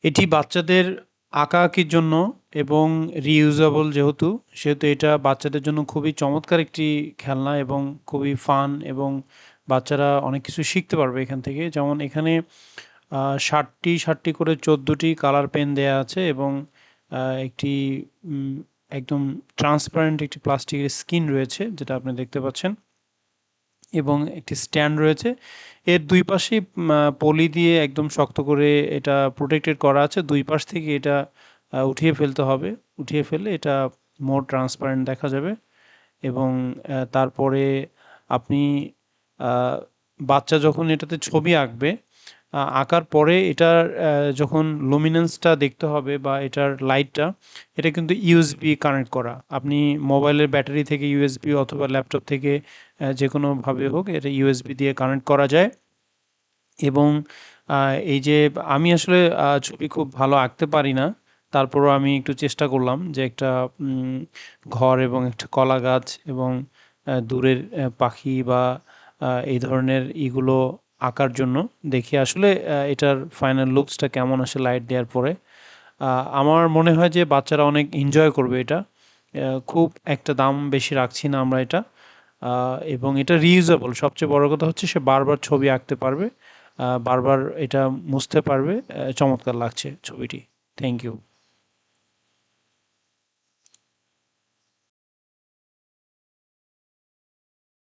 এটি বাচ্চাদের আঁকাআঁকির জন্য এবং রিইউজেবল সেহেতু এটা বাচ্চাদের জন্য খুবই চমৎকার একটি খেলনা এবং খুবই ফান এবং বাচ্চারা অনেক কিছু শিখতে পারবে এখান থেকে। যেমন এখানে ৭টি করে ১৪টি কালার পেন দেয়া আছে এবং একটি উম একদম ট্রান্সপারেন্ট একটি প্লাস্টিকের স্কিন রয়েছে যেটা আপনি দেখতে পাচ্ছেন এবং একটি স্ট্যান্ড রয়েছে। এর ২ পাশেই পলি দিয়ে একদম শক্ত করে এটা প্রোটেক্টেড করা আছে। ২ পাশ থেকে এটা উঠিয়ে ফেলতে হবে। উঠিয়ে ফেললে এটা মোর ট্রান্সপারেন্ট দেখা যাবে এবং তারপরে আপনি আ বাচ্চা যখন এটাতে ছবি আঁকবে, আঁকার পরে এটার যখন লুমিনেন্সটা দেখতে হবে বা এটার লাইটটা, এটা কিন্তু ইউএসবি কানেক্ট করা। আপনি মোবাইলের ব্যাটারি থেকে ইউএসবি অথবা ল্যাপটপ থেকে যেকোনোভাবে হোক এটা ইউএসবি দিয়ে কানেক্ট করা যায় এবং আ এই যে আমি আসলে ছবি খুব ভালো আঁকতে পারি না। তারপরও আমি একটু চেষ্টা করলাম যে একটা উম ঘর এবং একটা কলা গাছ এবং দূরের পাখি বা এই ধরনের ইগুলো আঁকার জন্য। দেখি আসলে এটার ফাইনাল লুকসটা কেমন আসে লাইট দেওয়ার পরে। আ আমার মনে হয় যে বাচ্চারা অনেক এনজয় করবে এটা। খুব একটা দাম বেশি রাখছি না আমরা এটা। আ এবং এটা রিউজেবল। সবচেয়ে বড় কথা হচ্ছে সে বারবার ছবি আঁকতে পারবে। বারবার এটা মুছতে পারবে। চমৎকার লাগছে ছবিটি। Thank you.